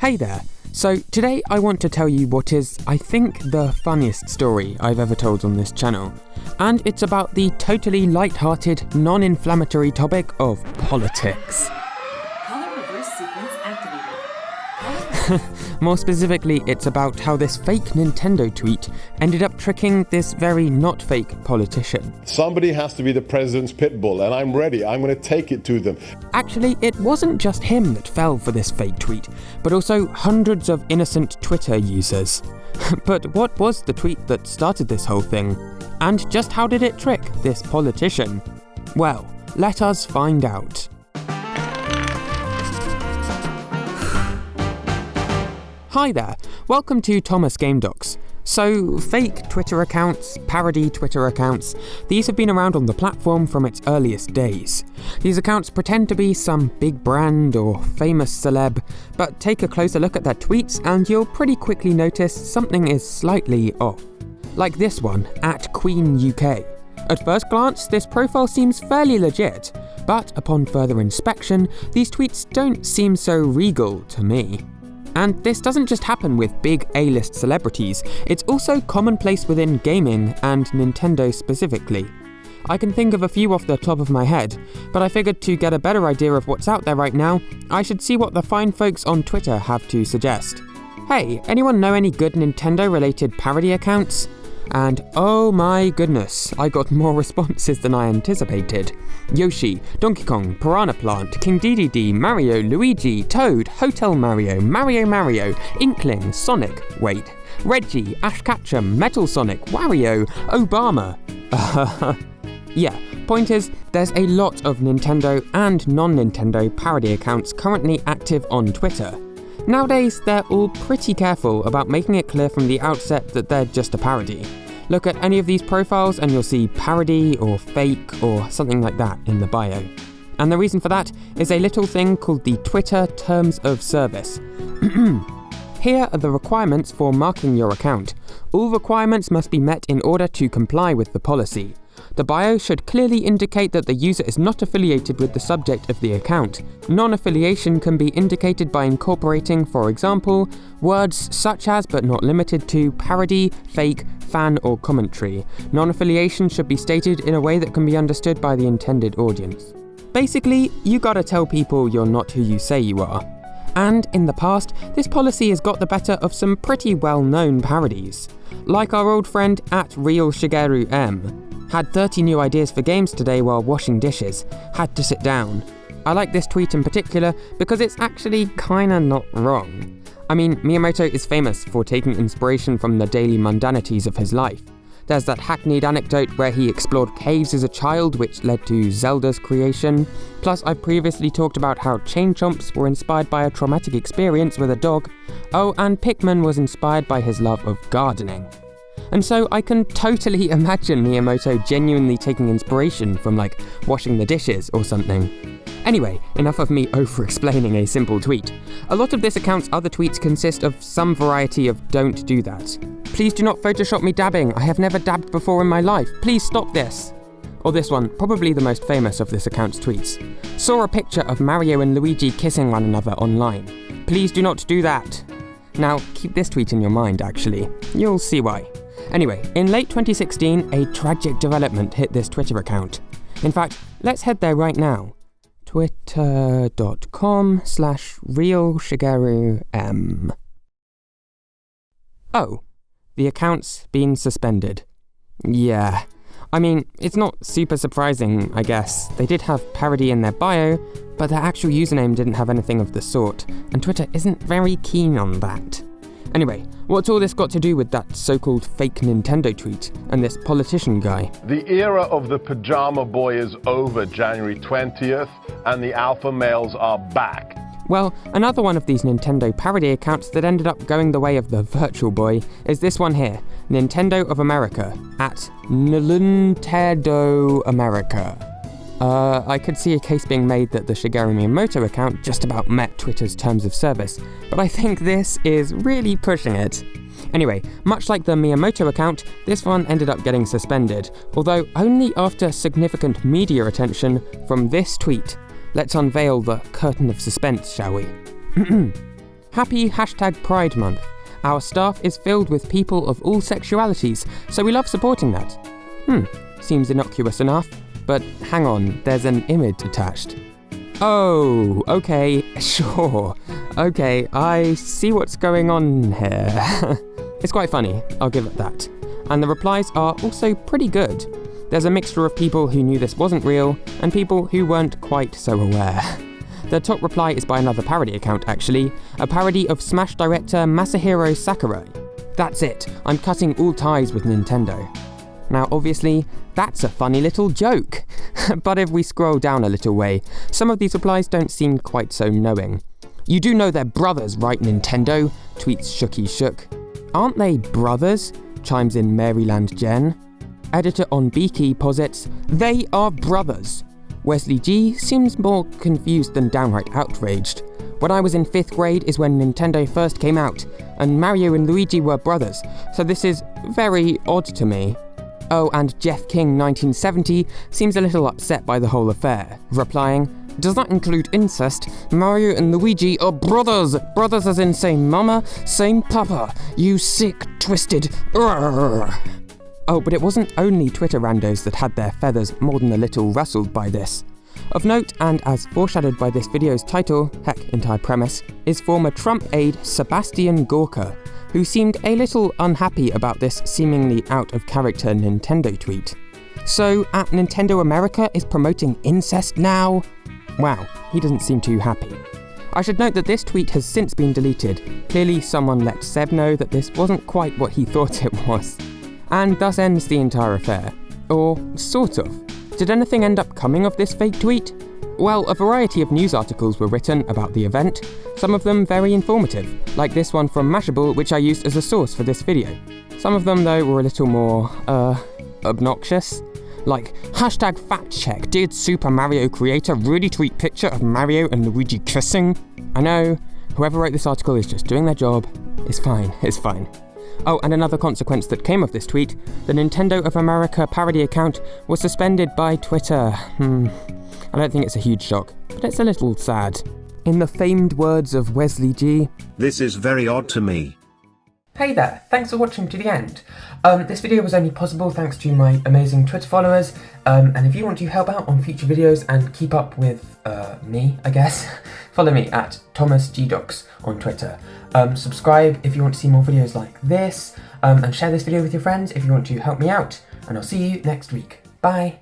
Hey there! So today I want to tell you what is, I think, the funniest story I've ever told on this channel. And it's about the totally light-hearted, non-inflammatory topic of politics. Color reverse sequence activated. More specifically, it's about how this fake Nintendo tweet ended up tricking this very not fake politician. Somebody has to be the president's pit bull, and I'm ready. I'm going to take it to them. Actually, it wasn't just him that fell for this fake tweet, but also hundreds of innocent Twitter users. But what was the tweet that started this whole thing? And just how did it trick this politician? Well, let us find out. Hi there, welcome to Thomas Game Docs. So, fake Twitter accounts, parody Twitter accounts, these have been around on the platform from its earliest days. These accounts pretend to be some big brand or famous celeb, but take a closer look at their tweets and you'll pretty quickly notice something is slightly off. Like this one, @QueenUK. At first glance, this profile seems fairly legit, but upon further inspection, these tweets don't seem so regal to me. And this doesn't just happen with big A-list celebrities, it's also commonplace within gaming and Nintendo specifically. I can think of a few off the top of my head, but I figured to get a better idea of what's out there right now, I should see what the fine folks on Twitter have to suggest. Hey, anyone know any good Nintendo-related parody accounts? And oh my goodness, I got more responses than I anticipated. Yoshi, Donkey Kong, Piranha Plant, King Dedede, Mario, Luigi, Toad, Hotel Mario, Mario, Inkling, Sonic, Reggie, Ash Ketchum, Metal Sonic, Wario, Obama. Yeah, point is, there's a lot of Nintendo and non-Nintendo parody accounts currently active on Twitter. Nowadays, they're all pretty careful about making it clear from the outset that they're just a parody. Look at any of these profiles and you'll see parody or fake or something like that in the bio. And the reason for that is a little thing called the Twitter Terms of Service. Here are the requirements for marking your account. All requirements must be met in order to comply with the policy. The bio should clearly indicate that the user is not affiliated with the subject of the account. Non-affiliation can be indicated by incorporating, for example, words such as but not limited to parody, fake, fan or commentary. Non-affiliation should be stated in a way that can be understood by the intended audience. Basically, you gotta tell people you're not who you say you are. And in the past, this policy has got the better of some pretty well-known parodies. Like our old friend @RealShigeruM. Had 30 new ideas for games today while washing dishes. Had to sit down. I like this tweet in particular because it's actually kinda not wrong. I mean, Miyamoto is famous for taking inspiration from the daily mundanities of his life. There's that hackneyed anecdote where he explored caves as a child, which led to Zelda's creation. Plus, I've previously talked about how chain chomps were inspired by a traumatic experience with a dog. Oh, and Pikmin was inspired by his love of gardening. And so I can totally imagine Miyamoto genuinely taking inspiration from, like, washing the dishes or something. Anyway, enough of me over-explaining a simple tweet. A lot of this account's other tweets consist of some variety of don't do that. Please do not Photoshop me dabbing, I have never dabbed before in my life, please stop this. Or this one, probably the most famous of this account's tweets. Saw a picture of Mario and Luigi kissing one another online. Please do not do that. Now, keep this tweet in your mind actually, you'll see why. Anyway, in late 2016, a tragic development hit this Twitter account. In fact, let's head there right now. Twitter.com/RealShigeruM. Oh, the account's been suspended. Yeah, I mean, it's not super surprising, I guess. They did have parody in their bio, but their actual username didn't have anything of the sort, and Twitter isn't very keen on that. Anyway, what's all this got to do with that so-called fake Nintendo tweet and this politician guy? The era of the pajama boy is over January 20th, and the alpha males are back. Well, another one of these Nintendo parody accounts that ended up going the way of the Virtual Boy is this one here, Nintendo of America, @Nintendo America. I could see a case being made that the Shigeru Miyamoto account just about met Twitter's terms of service, but I think this is really pushing it. Anyway, much like the Miyamoto account, this one ended up getting suspended, although only after significant media attention from this tweet. Let's unveil the curtain of suspense, shall we? Happy #Pride Month. Our staff is filled with people of all sexualities, so we love supporting that. Seems innocuous enough, but hang on, there's an image attached. Oh, okay, sure. Okay, I see what's going on here. It's quite funny, I'll give it that. And the replies are also pretty good. There's a mixture of people who knew this wasn't real, and people who weren't quite so aware. The top reply is by another parody account actually, a parody of Smash director Masahiro Sakurai. That's it, I'm cutting all ties with Nintendo. Now obviously, that's a funny little joke. But if we scroll down a little way, some of these replies don't seem quite so knowing. You do know they're brothers, right Nintendo? Tweets Shooky Shook. Aren't they brothers? Chimes in Maryland Jen. Editor on Beaky posits, they are brothers. Wesley G seems more confused than downright outraged. When I was in 5th grade is when Nintendo first came out, and Mario and Luigi were brothers, so this is very odd to me. Oh, and Jeff King 1970 seems a little upset by the whole affair, replying, does that include incest? Mario and Luigi are brothers! Brothers as in same mama, same papa. You sick, twisted... Urgh. Oh, but it wasn't only Twitter randos that had their feathers more than a little rustled by this. Of note, and as foreshadowed by this video's title, heck, entire premise, is former Trump aide Sebastian Gorka, who seemed a little unhappy about this seemingly out-of-character Nintendo tweet. So, at Nintendo America is promoting incest now? Wow, he doesn't seem too happy. I should note that this tweet has since been deleted. Clearly someone let Seb know that this wasn't quite what he thought it was. And thus ends the entire affair. Or, sort of. Did anything end up coming of this fake tweet? Well, a variety of news articles were written about the event, some of them very informative, like this one from Mashable which I used as a source for this video. Some of them though were a little more, obnoxious. Like, #factcheck, did Super Mario creator really tweet picture of Mario and Luigi kissing? I know, whoever wrote this article is just doing their job. It's fine. Oh, and another consequence that came of this tweet, the Nintendo of America parody account was suspended by Twitter. I don't think it's a huge shock, but it's a little sad. In the famed words of Wesley G, this is very odd to me. Hey there, thanks for watching to the end. This video was only possible thanks to my amazing Twitter followers, and if you want to help out on future videos and keep up with me, I guess, follow me at ThomasGDocs on Twitter. Subscribe if you want to see more videos like this, and share this video with your friends if you want to help me out, and I'll see you next week. Bye!